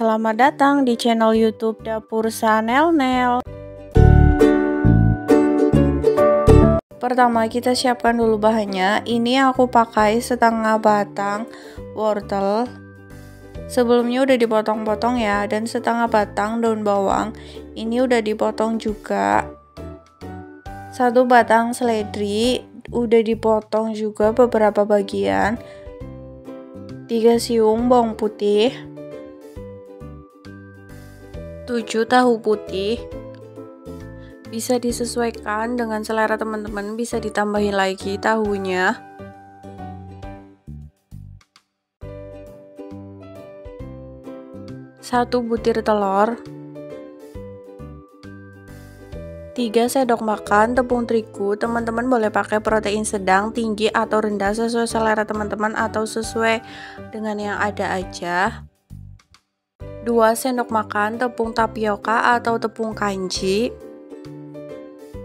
Selamat datang di channel YouTube Dapur Sanel-Nel. Pertama kita siapkan dulu bahannya. Ini aku pakai setengah batang wortel. Sebelumnya udah dipotong-potong ya, dan setengah batang daun bawang. Ini udah dipotong juga. 1 batang seledri udah dipotong juga beberapa bagian. 3 siung bawang putih. 7 tahu putih. Bisa disesuaikan dengan selera teman-teman, bisa ditambahin lagi tahunya. 1 butir telur. 3 sendok makan tepung terigu. Teman-teman boleh pakai protein sedang, tinggi atau rendah sesuai selera teman-teman atau sesuai dengan yang ada aja. 2 sendok makan tepung tapioka atau tepung kanji.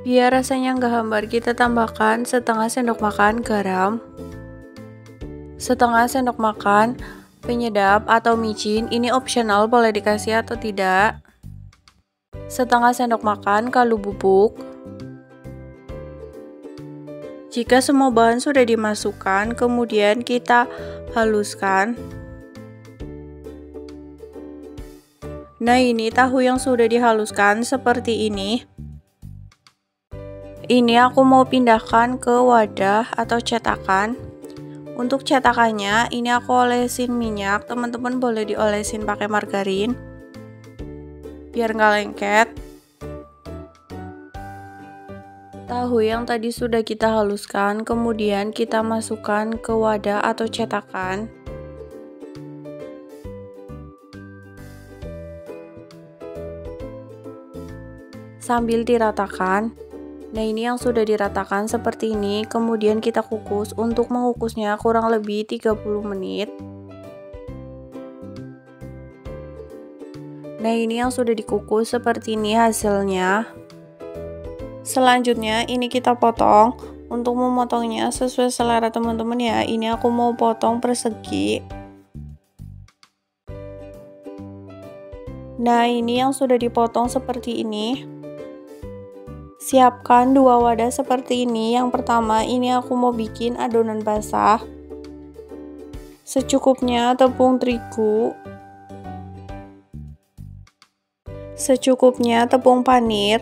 Biar rasanya nggak hambar, kita tambahkan setengah sendok makan garam, setengah sendok makan penyedap atau micin, ini optional, boleh dikasih atau tidak. Setengah sendok makan kaldu bubuk. Jika semua bahan sudah dimasukkan, kemudian kita haluskan. Nah, ini tahu yang sudah dihaluskan seperti ini. Ini aku mau pindahkan ke wadah atau cetakan. Untuk cetakannya, ini aku olesin minyak. Teman-teman boleh diolesin pakai margarin biar nggak lengket. Tahu yang tadi sudah kita haluskan, kemudian kita masukkan ke wadah atau cetakan. Sambil diratakan. Nah, ini yang sudah diratakan seperti ini, kemudian kita kukus. Untuk mengukusnya kurang lebih 30 menit. Nah, ini yang sudah dikukus seperti ini hasilnya. Selanjutnya ini kita potong. Untuk memotongnya sesuai selera teman-teman ya. Ini aku mau potong persegi. Nah, ini yang sudah dipotong seperti ini. Siapkan 2 wadah seperti ini. Yang pertama, ini aku mau bikin adonan basah. Secukupnya tepung terigu. Secukupnya tepung panir.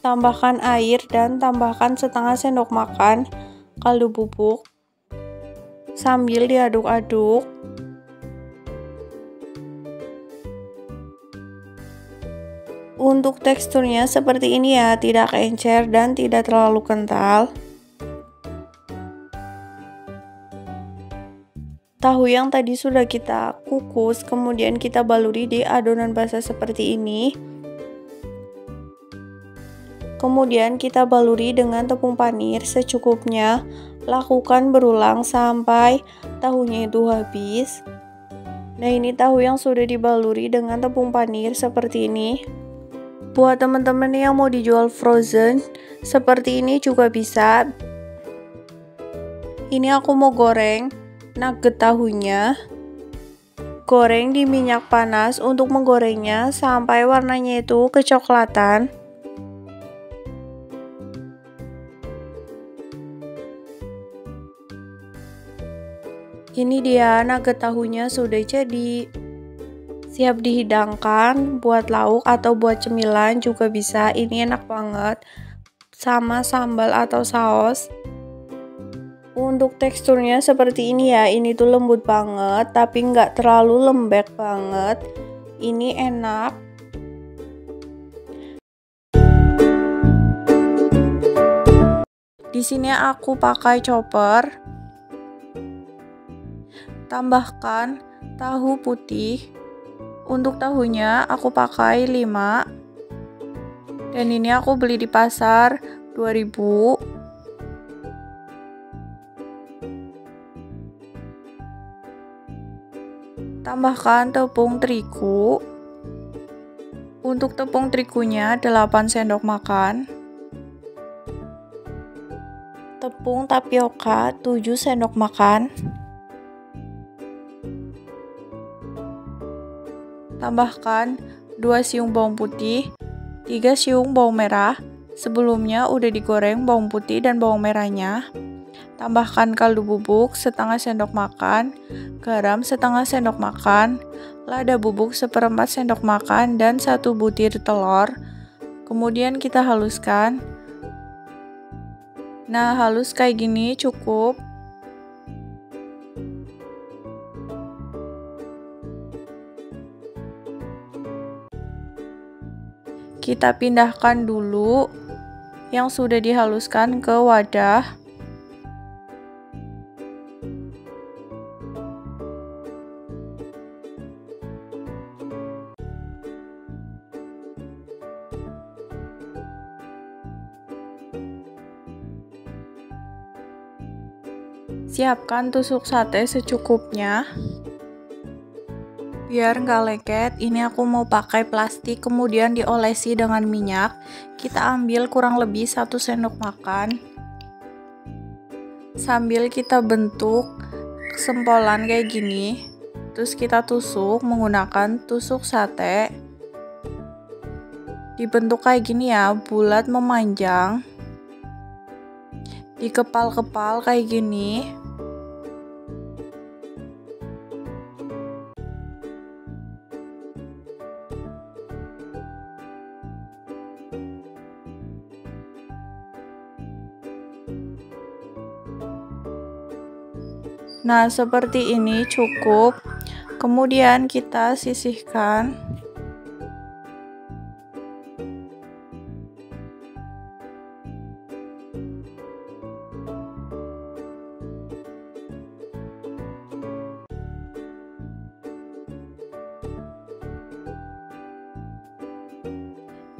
Tambahkan air dan tambahkan setengah sendok makan kaldu bubuk. Sambil diaduk-aduk. Untuk teksturnya seperti ini ya, tidak encer dan tidak terlalu kental. Tahu yang tadi sudah kita kukus, kemudian kita baluri di adonan basah seperti ini. Kemudian kita baluri dengan tepung panir secukupnya. Lakukan berulang sampai tahunya itu habis. Nah, ini tahu yang sudah dibaluri dengan tepung panir seperti ini. Buat teman-teman yang mau dijual frozen seperti ini juga bisa. Ini aku mau goreng nugget tahunya. Goreng di minyak panas untuk menggorengnya sampai warnanya itu kecoklatan. Ini dia nugget tahunya sudah jadi. Siap dihidangkan buat lauk atau buat cemilan juga bisa. Ini enak banget sama sambal atau saus. Untuk teksturnya seperti ini ya. Ini tuh lembut banget tapi nggak terlalu lembek banget. Ini enak. Di sini aku pakai chopper. Tambahkan tahu putih. Untuk tahunya aku pakai 5. Dan ini aku beli di pasar 2000. Tambahkan tepung terigu. Untuk tepung terigunya 8 sendok makan. tepung tapioka 7 sendok makan. Tambahkan 2 siung bawang putih, 3 siung bawang merah. Sebelumnya udah digoreng bawang putih dan bawang merahnya. Tambahkan kaldu bubuk setengah sendok makan, garam setengah sendok makan, lada bubuk 1/4 sendok makan, dan 1 butir telur. Kemudian kita haluskan. Nah, halus kayak gini cukup. Kita pindahkan dulu yang sudah dihaluskan ke wadah. Siapkan tusuk sate secukupnya. Biar nggak lengket, ini aku mau pakai plastik, kemudian diolesi dengan minyak. Kita ambil kurang lebih 1 sendok makan. Sambil kita bentuk sempolan kayak gini. Terus kita tusuk menggunakan tusuk sate. Dibentuk kayak gini ya, bulat memanjang. Dikepal-kepal kayak gini. Nah, seperti ini cukup. Kemudian kita sisihkan.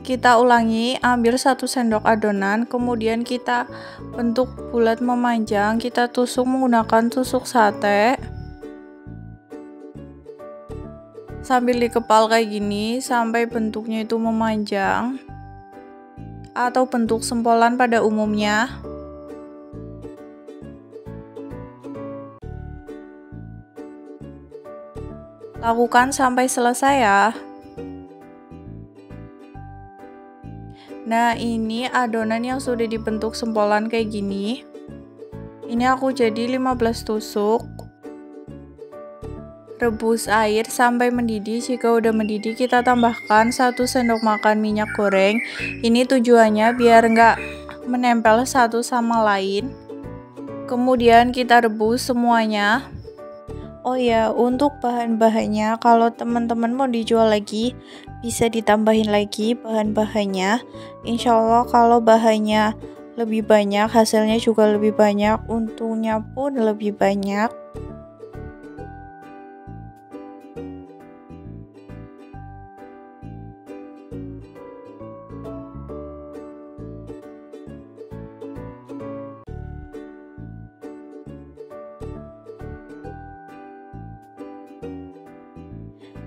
Kita ulangi, ambil 1 sendok adonan, kemudian kita bentuk bulat memanjang, kita tusuk menggunakan tusuk sate. Sambil dikepal kayak gini sampai bentuknya itu memanjang atau bentuk sempolan pada umumnya. Lakukan sampai selesai ya. Nah, ini adonan yang sudah dibentuk sempolan kayak gini. Ini aku jadi 15 tusuk. Rebus air sampai mendidih. Jika udah mendidih, kita tambahkan 1 sendok makan minyak goreng. Ini tujuannya biar nggak menempel satu sama lain. Kemudian kita rebus semuanya. Oh ya, untuk bahan-bahannya, kalau teman-teman mau dijual lagi, bisa ditambahin lagi bahan-bahannya. Insya Allah kalau bahannya lebih banyak, hasilnya juga lebih banyak, untungnya pun lebih banyak.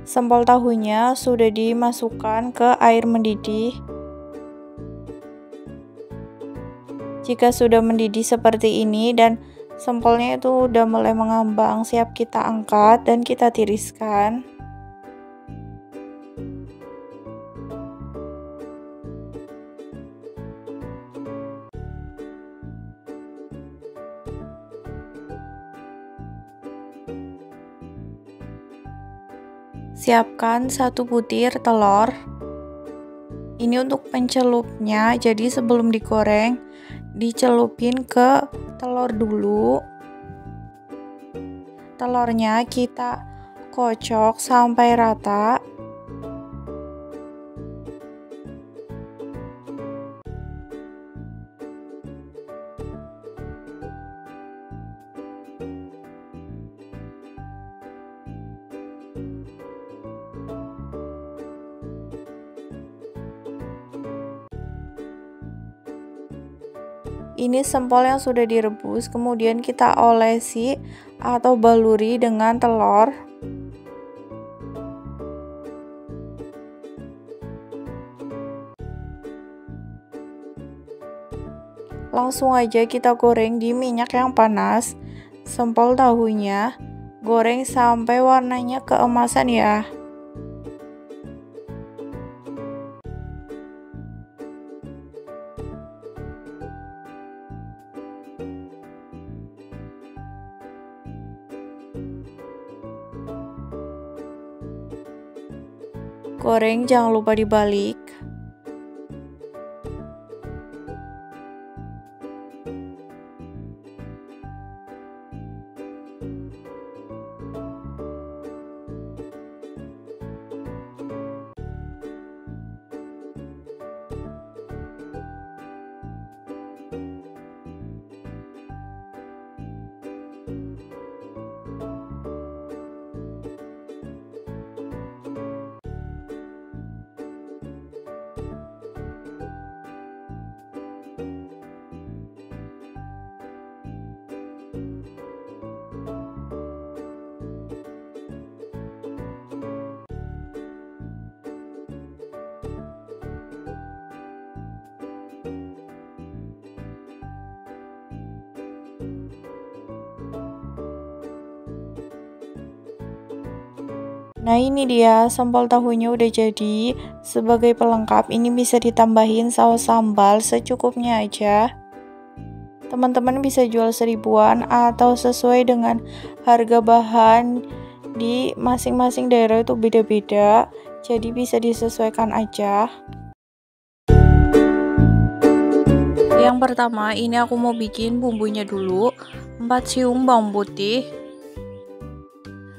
Sempol tahunya sudah dimasukkan ke air mendidih. Jika sudah mendidih seperti ini dan sempolnya itu udah mulai mengambang, siap kita angkat dan kita tiriskan. Siapkan 1 butir telur. Ini untuk pencelupnya, jadi sebelum digoreng, dicelupin ke telur dulu. Telurnya kita kocok sampai rata. Ini sempol yang sudah direbus, kemudian kita olesi atau baluri dengan telur. Langsung aja kita goreng di minyak yang panas. Sempol tahunya, goreng sampai warnanya keemasan ya. Goreng jangan lupa dibalik. Nah ini dia sambal tahunya udah jadi. Sebagai pelengkap ini bisa ditambahin saus sambal secukupnya aja. Teman-teman bisa jual 1000-an atau sesuai dengan harga bahan di masing-masing daerah itu beda-beda. Jadi bisa disesuaikan aja. Yang pertama ini aku mau bikin bumbunya dulu. 4 siung bawang putih,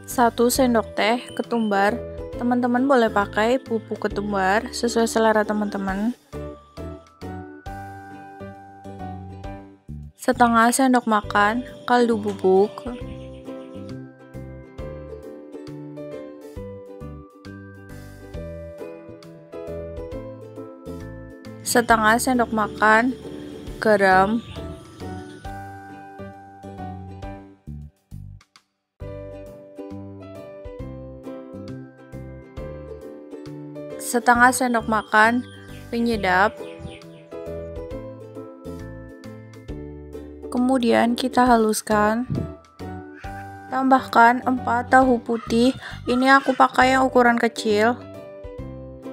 1 sendok teh ketumbar. Teman-teman boleh pakai bubuk ketumbar sesuai selera teman-teman. Setengah sendok makan kaldu bubuk. Setengah sendok makan garam. Setengah sendok makan penyedap. Kemudian kita haluskan. Tambahkan 4 tahu putih. Ini aku pakai yang ukuran kecil.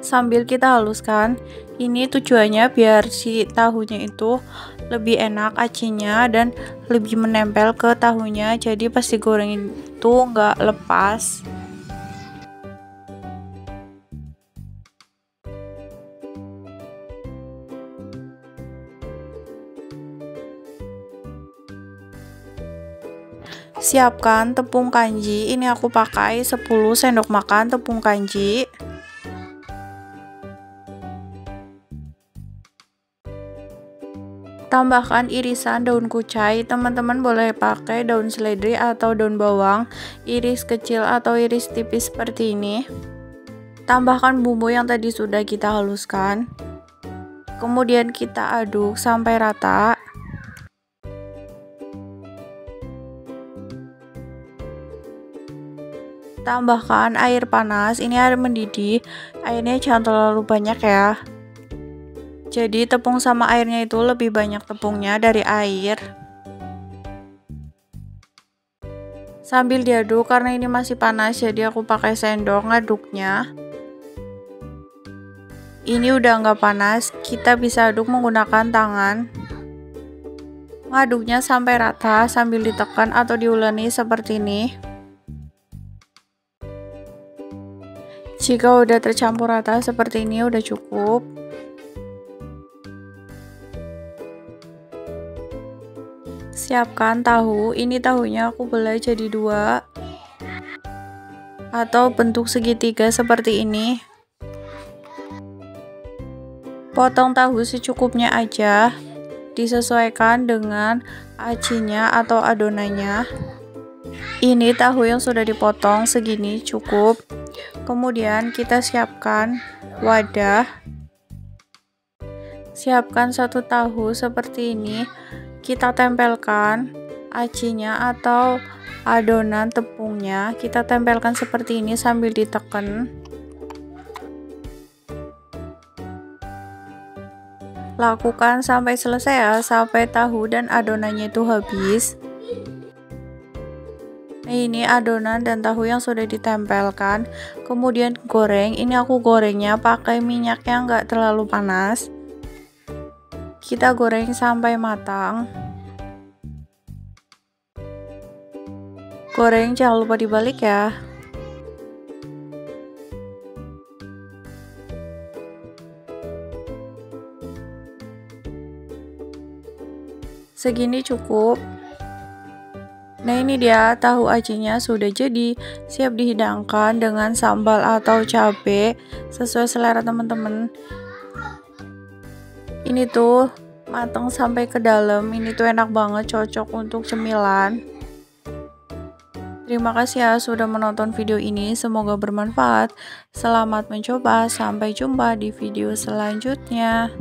Sambil kita haluskan. Ini tujuannya biar si tahunya itu lebih enak acinya dan lebih menempel ke tahunya. Jadi pas digoreng itu nggak lepas. Siapkan tepung kanji. Ini aku pakai 10 sendok makan tepung kanji. Tambahkan irisan daun kucai. Teman-teman boleh pakai daun seledri atau daun bawang. Iris kecil atau iris tipis seperti ini. Tambahkan bumbu yang tadi sudah kita haluskan. Kemudian kita aduk sampai rata. Tambahkan air panas. Ini air mendidih. Airnya jangan terlalu banyak ya. Jadi tepung sama airnya itu lebih banyak tepungnya dari air. Sambil diaduk karena ini masih panas jadi aku pakai sendok ngaduknya. Ini udah nggak panas, kita bisa aduk menggunakan tangan. Ngaduknya sampai rata sambil ditekan atau diuleni seperti ini. Jika udah tercampur rata seperti ini udah cukup. Siapkan tahu. Ini tahunya aku belah jadi 2 atau bentuk segitiga seperti ini. Potong tahu secukupnya aja. Disesuaikan dengan acinya atau adonannya. Ini tahu yang sudah dipotong segini cukup. Kemudian kita siapkan wadah. Siapkan 1 tahu seperti ini. Kita tempelkan acinya atau adonan tepungnya. Kita tempelkan seperti ini sambil ditekan. Lakukan sampai selesai ya, sampai tahu dan adonannya itu habis. Nah, ini adonan dan tahu yang sudah ditempelkan, kemudian goreng. Ini aku gorengnya pakai minyak yang nggak terlalu panas. Kita goreng sampai matang. Goreng jangan lupa dibalik ya. Segini cukup. Nah, ini dia tahu acinya sudah jadi, siap dihidangkan dengan sambal atau cabai sesuai selera teman-teman. Ini tuh matang sampai ke dalam, ini tuh enak banget, cocok untuk cemilan. Terima kasih ya sudah menonton video ini, semoga bermanfaat. Selamat mencoba, sampai jumpa di video selanjutnya.